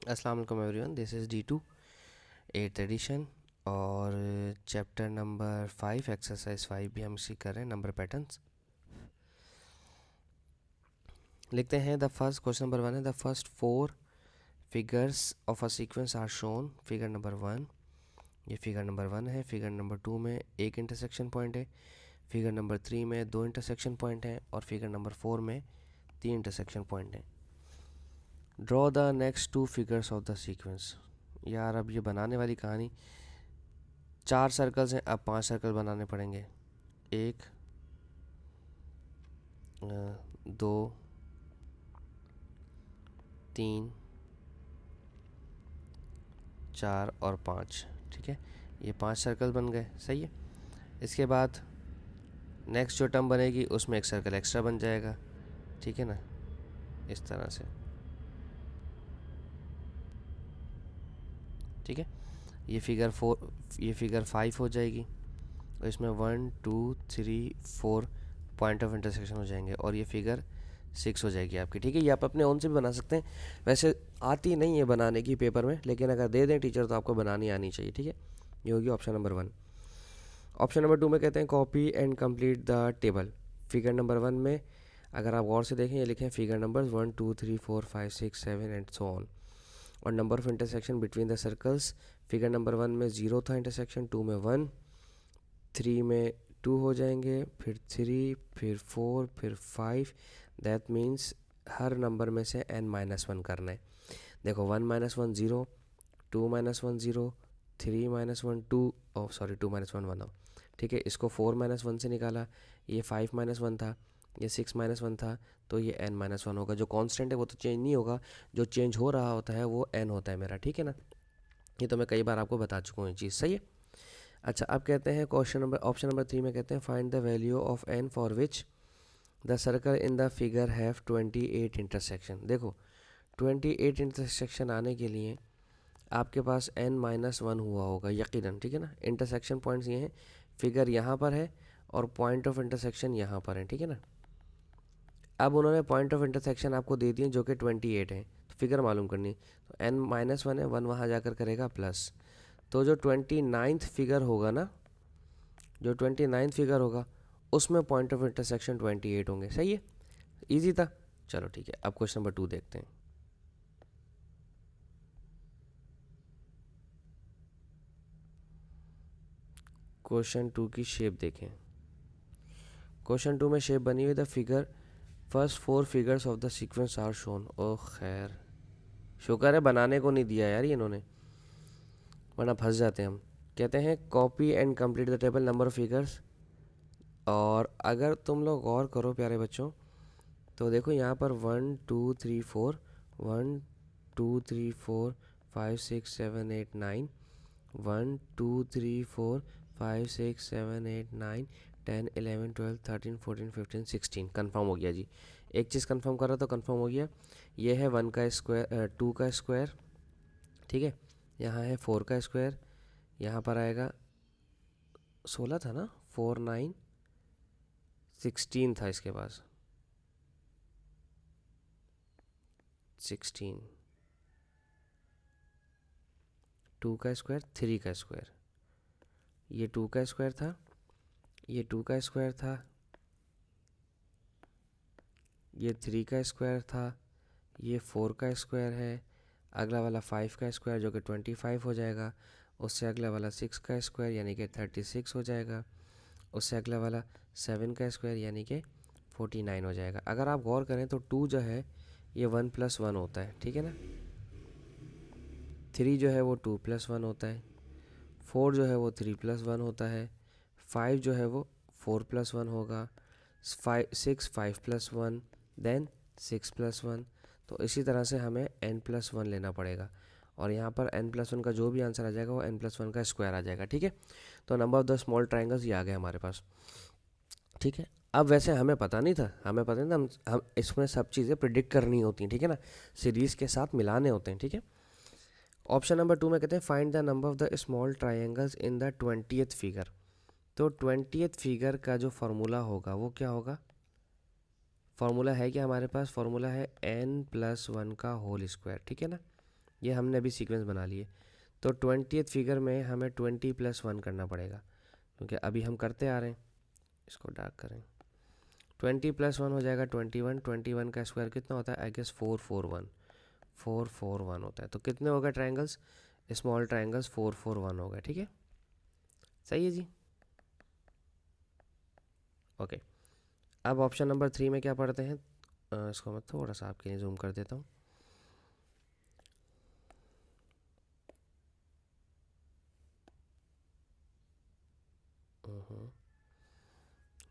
अस्सलाम वालेकुम everyone, this is D2 8th edition और चैप्टर नंबर 5 एक्सरसाइज 5 भी हम इसी कर रहे हैं, नंबर पैटर्न्स। लिखते हैं द फर्स्ट क्वेश्चन नंबर 1 है the first 4 figures of a sequence are shown. Figure number 1, ये फिगर नंबर 1 है। फिगर नंबर 2 में एक इंटरसेक्शन पॉइंट है। फिगर नंबर 3 में 2 इंटरसेक्शन पॉइंट हैं और फिगर नंबर 4 में 3 इंटरसेक्शन पॉइंट हैं। Draw the next 2 figures of the sequence. यार अब ये बनाने वाली कहानी, 4 सर्कल्स हैं, अब 5 सर्कल बनाने पड़ेंगे। 1 2 3 4 और 5। ठीक है, ये 5 सर्कल बन गए, सही है। इसके बाद नेक्स्ट जो टर्म बनेगी उसमें एक सर्कल एक्स्ट्रा बन जाएगा, ठीक है ना, इस तरह से। ठीक है, ये फिगर 5 हो जाएगी और इसमें 1 2 3 4 पॉइंट ऑफ इंटरसेक्शन हो जाएंगे और ये फिगर 6 हो जाएगी आपकी। ठीक है, ये आप अपने ओन से भी बना सकते हैं। वैसे आती नहीं है बनाने की पेपर में, लेकिन अगर दे दें टीचर तो आपको बनानी आनी चाहिए। ठीक है, ये होगी ऑप्शन नंबर 1। ऑप्शन नंबर 2 में कहते हैं copy and complete the table. Figure number 1 में अगर आप गौर से देखें, ये लिखें figure number 1 2 3 4 5 6 7 and so on. और number of intersection between the circles, figure number 1 में 0 था इंटरसेक्शन, 2 में 1, 3 में 2 हो जाएंगे, फिर 3, फिर 4, फिर 5। दैट मीन्स हर नंबर में से n-1 करना है। देखो 1 - 1 0, 2 - 1 0, 3 - 1 2, सॉरी 2 - 1 1 हो। ठीक है, इसको 4 - 1 से निकाला, ये 5 - 1 था, ये 6 - 1 था, तो ये n-1 होगा। जो कांस्टेंट है वो तो चेंज नहीं होगा, जो चेंज हो रहा होता है वो n होता है मेरा। ठीक है ना, ये तो मैं कई बार आपको बता चुका हूँ ये चीज़, सही है। अच्छा, अब कहते हैं ऑप्शन नंबर 3 में कहते हैं find the value of n for which the circle in the figure have 28 intersection. देखो 28 इंटरसेक्शन आने के लिए आपके पास n-1 हुआ होगा यकीनन। ठीक है ना, इंटरसेक्शन पॉइंट्स ये हैं, फिगर यहाँ पर है और पॉइंट ऑफ इंटरसेक्शन यहाँ पर है। ठीक है ना, अब उन्होंने पॉइंट ऑफ इंटरसेक्शन आपको दे दिए जो कि 28 है, तो फिगर मालूम करनी, तो n-1 है, 1 वहाँ जाकर करेगा प्लस, तो जो 29th फिगर होगा ना, जो 29th फिगर होगा उसमें पॉइंट ऑफ इंटरसेक्शन 28 होंगे। सही है, इजी था। चलो ठीक है, अब क्वेश्चन नंबर 2 देखते हैं। क्वेश्चन 2 की शेप देखें। क्वेश्चन 2 में शेप बनी हुई the figure first 4 figures of the sequence are shown. ओ खैर, शुक्र है बनाने को नहीं दिया यार ये इन्होंने, वरना फंस जाते हैं हम। कहते हैं copy and complete the table number of figures. और अगर तुम लोग गौर करो प्यारे बच्चों, तो देखो यहाँ पर 1 2 3 4, 1 2 3 4 5 6 7 8 9, 1 2 3 4 5 6 7 8 9 10 11 12 13 14 15 16। कन्फर्म हो गया जी, एक चीज़ कन्फर्म कर रहा तो कन्फर्म हो गया। ये है 1 का स्क्वायर, 2 का स्क्वायर, ठीक है, यहाँ है 4 का स्क्वायर, यहाँ पर आएगा 16 था ना, 4 9 16 था इसके पास, 16, 2 का स्क्वायर 3 का स्क्वायर, ये 2 का स्क्वायर था, ये 2 का स्क्वायर था, ये 3 का स्क्वायर था, ये 4 का स्क्वायर है, अगला वाला 5 का स्क्वायर जो कि 25 हो जाएगा, उससे अगला वाला 6 का स्क्वायर यानी कि 36 हो जाएगा, उससे अगला वाला 7 का स्क्वायर यानी कि 49 हो जाएगा। अगर आप गौर करें तो 2 जो है ये 1 + 1 होता है, ठीक है ना, 3 जो है वो 2 + 1 होता है, 4 जो है वो 3 + 1 होता है, 5 जो है वो 4 + 1 होगा, 6 5 + 1, देन 6 + 1। तो इसी तरह से हमें n+1 लेना पड़ेगा और यहाँ पर n+1 का जो भी आंसर आ जाएगा वो n+1 का स्क्वायर आ जाएगा। ठीक है, तो number of the small triangles ये आ गए हमारे पास। ठीक है, अब वैसे हमें पता नहीं था, हम इसमें सब चीज़ें प्रिडिक्ट करनी होती हैं। ठीक है ना, सीरीज़ के साथ मिलाने होते हैं। ठीक है, ऑप्शन नंबर 2 में कहते हैं find the number of the small triangles in the 20th figure. तो 20th फिगर का जो फार्मूला होगा वो क्या होगा, फार्मूला है कि हमारे पास फार्मूला है n+1 का होल स्क्वायर। ठीक है ना, ये हमने अभी सीक्वेंस बना लिए। तो 20th फिगर में हमें 20 + 1 करना पड़ेगा, क्योंकि अभी हम करते आ रहे हैं। इसको डार्क करें। 20 + 1 हो जाएगा 21। 21 का स्क्वायर कितना होता है? I guess 441। 441 होता है। तो कितने हो गए ट्राइंगल्स? स्मॉल ट्राइंगल्स 441 हो गए। ठीक है, सही है जी। ओके, अब ऑप्शन नंबर 3 में क्या पढ़ते हैं? इसको मैं थोड़ा सा आपके लिए जूम कर देता हूँ।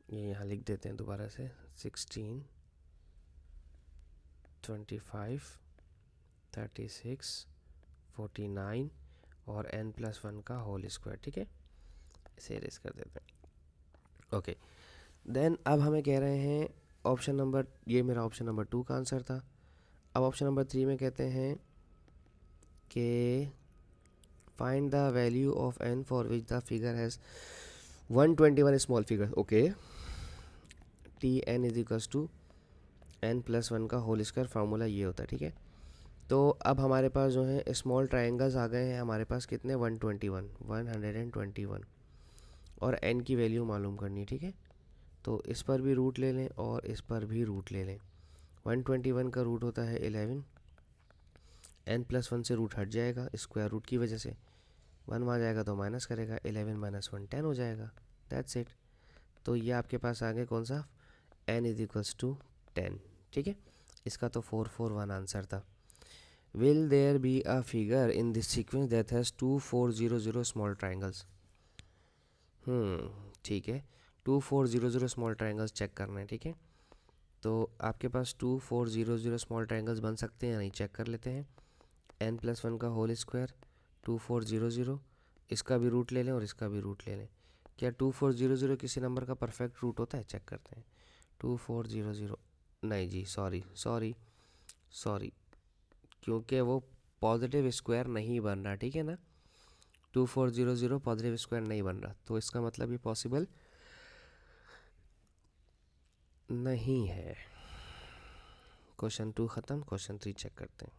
ये यहाँ लिख देते हैं दोबारा से। 16, 25, 36, 49 और n+1 का होल स्क्वायर। ठीक है, इसे इरेज कर देते हैं। ओके, देन अब हमें कह रहे हैं ऑप्शन नंबर, ये मेरा ऑप्शन नंबर 2 का आंसर था। अब ऑप्शन नंबर 3 में कहते हैं कि find the value of n for which the figure has 121 small figure. Okay, Tn = n+1 का होल स्क्वायर, फार्मूला ये होता है। ठीक है, तो अब हमारे पास जो है स्मॉल ट्राइंगल्स आ गए हैं। हमारे पास कितने? 121 और n की वैल्यू मालूम करनी है। ठीक है, तो इस पर भी रूट ले लें और इस पर भी रूट ले लें। 121 का रूट होता है 11, n+1 से रूट हट जाएगा स्क्वायर रूट की वजह से, 1 वहाँ जाएगा तो माइनस करेगा, 11 - 1 10 हो जाएगा। That's it. तो ये आपके पास आ गया कौन सा? n = 10। ठीक है, इसका तो 441 आंसर था। Will there be a figure in this sequence that has 2400 small triangles? ठीक है, 2400 स्मॉल ट्राइंगल्स चेक करना है। ठीक है, तो आपके पास 2400 स्मॉल ट्राइंगल्स बन सकते हैं या नहीं, चेक कर लेते हैं। n+1 का होल स्क्वायर 2400, इसका भी रूट ले लें और इसका भी रूट ले लें। क्या 2400 किसी नंबर का परफेक्ट रूट होता है? चेक करते हैं। 2400 नहीं जी, सॉरी सॉरी सॉरी, क्योंकि वो पॉजिटिव स्क्वायर नहीं बन रहा। ठीक है ना, 2400 पॉजिटिव स्क्वायर नहीं बन रहा, तो इसका मतलब ये पॉसिबल नहीं है। क्वेश्चन 2 ख़त्म। क्वेश्चन 3 चेक करते हैं।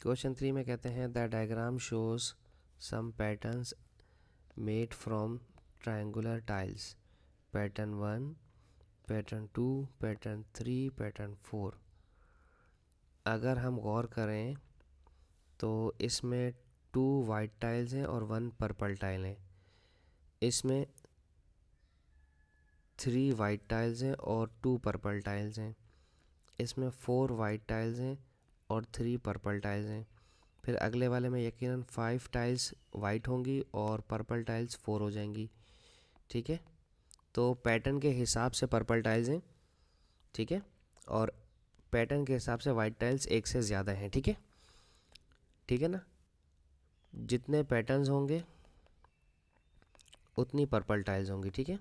क्वेश्चन 3 में कहते हैं the diagram shows some patterns made from triangular tiles. Pattern 1, pattern 2, pattern 3, pattern 4। अगर हम गौर करें तो इसमें 2 वाइट टाइल्स हैं और 1 पर्पल टाइल हैं। इसमें 3 वाइट टाइल्स हैं और 2 पर्पल टाइल्स हैं। इसमें 4 वाइट टाइल्स हैं और 3 पर्पल टाइल्स हैं। फिर अगले वाले में यकीनन 5 टाइल्स वाइट होंगी और पर्पल टाइल्स 4 हो जाएंगी। ठीक है, तो पैटर्न के हिसाब से पर्पल टाइल्स हैं। ठीक है, और पैटर्न के हिसाब से वाइट टाइल्स एक से ज़्यादा हैं। ठीक है, ठीक है ना, जितने पैटर्न्स होंगे उतनी पर्पल टाइल्स होंगी। ठीक है,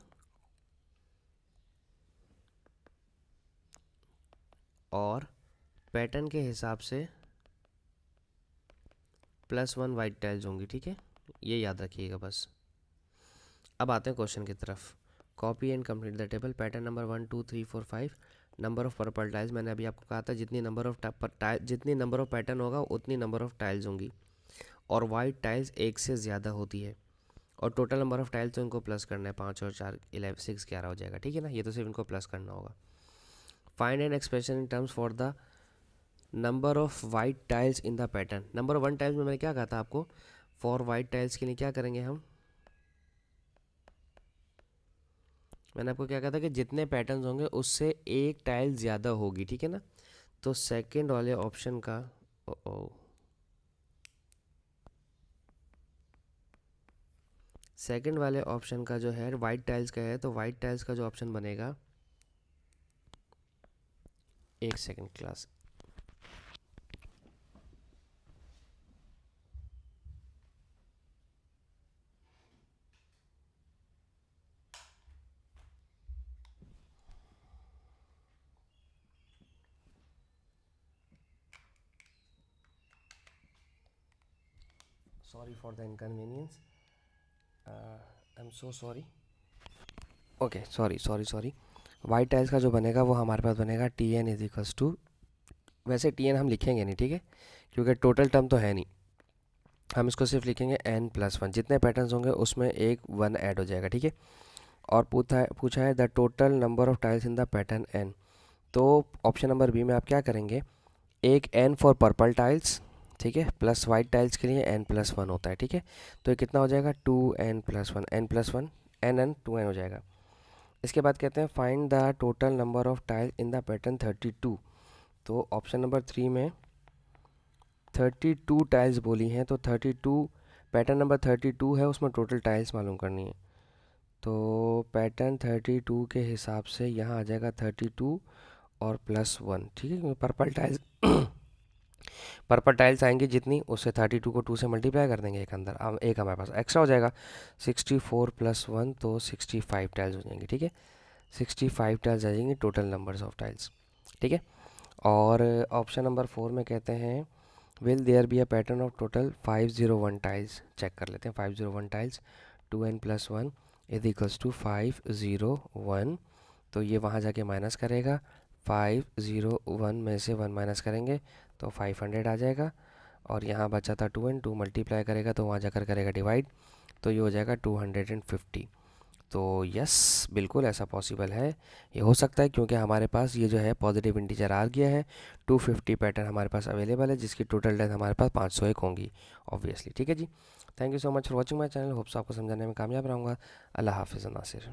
और पैटर्न के हिसाब से +1 वाइट टाइल्स होंगी। ठीक है, ये याद रखिएगा बस। अब आते हैं क्वेश्चन की तरफ। Copy and complete the table. Pattern number 1 2 3 4 5। Number of purple tiles, मैंने अभी आपको कहा था जितनी नंबर ऑफ पैटर्न होगा उतनी नंबर ऑफ़ टाइल्स होंगी, और वाइट टाइल्स एक से ज़्यादा होती है। और टोटल नंबर ऑफ़ टाइल्स तो इनको प्लस करना है, 5 और 4 11 6 11 हो जाएगा। ठीक है ना, ये तो सिर्फ इनको प्लस करना होगा। Find an expression in terms for the number of white tiles in the pattern. Number 1 tiles में मैंने क्या कहा था आपको? फॉर वाइट टाइल्स के लिए क्या करेंगे हम? मैंने आपको क्या कहा था कि जितने पैटर्न्स होंगे उससे एक टाइल ज़्यादा होगी। ठीक है ना, तो सेकंड वाले ऑप्शन का सेकंड वाले ऑप्शन का जो है वाइट टाइल्स का है, तो वाइट टाइल्स का जो ऑप्शन बनेगा, एक second class, sorry for the inconvenience, I am so sorry. Okay, sorry sorry sorry. White tiles का जो बनेगा वो हमारे पास बनेगा T N is equals to, वैसे टी एन हम लिखेंगे नहीं, ठीक है, क्योंकि टोटल टर्म तो है नहीं, हम इसको सिर्फ लिखेंगे n प्लस वन। जितने पैटर्न्स होंगे उसमें एक वन ऐड हो जाएगा, ठीक है। और पूछा है the total number of tiles in the pattern n। तो ऑप्शन नंबर बी में आप क्या करेंगे, एक n फॉर पर्पल टाइल्स, ठीक है, प्लस वाइट टाइल्स के लिए n प्लस वन होता है, ठीक है। तो ये कितना हो जाएगा, 2n plus one, n plus one, n 2n हो जाएगा। इसके बाद कहते हैं find the total number of tiles in the pattern 32। तो ऑप्शन नंबर 3 में 32 टाइल्स बोली हैं, तो 32, पैटर्न नंबर 32 है, उसमें टोटल टाइल्स मालूम करनी है। तो पैटर्न 32 के हिसाब से यहाँ आ जाएगा 32 और प्लस वन, ठीक है, क्योंकि पर्पल टाइल्स आएंगी जितनी, उससे 32 को 2 से मल्टीप्लाई कर देंगे, एक अंदर एक हमारे पास एक्स्ट्रा हो जाएगा, 64 प्लस वन, तो 65 टाइल्स हो जाएंगी, ठीक है। 65 टाइल्स आ जाएंगी टोटल नंबर्स ऑफ टाइल्स, ठीक है। और ऑप्शन नंबर 4 में कहते हैं will there be a pattern of total 501 tiles. Check कर लेते हैं, 501 tiles, 2n plus one is equals to 501। तो ये वहाँ जाके माइनस करेगा, 501 में से 1 माइनस करेंगे तो 500 आ जाएगा। और यहाँ बचा था 2n, 2 मल्टीप्लाई करेगा तो वहाँ जाकर करेगा डिवाइड, तो ये हो जाएगा 250। तो यस, बिल्कुल ऐसा पॉसिबल है, ये हो सकता है, क्योंकि हमारे पास ये जो है पॉजिटिव इंटीजर आ गया है, 250 पैटर्न हमारे पास अवेलेबल है, जिसकी टोटल लेंथ हमारे पास 501 होंगी ऑब्वियसली, ठीक है जी। Thank you so much for watching my channel, hopes आपको समझाने में कामयाब रहूँगा। अल्लाह हाफिज़ नासिर।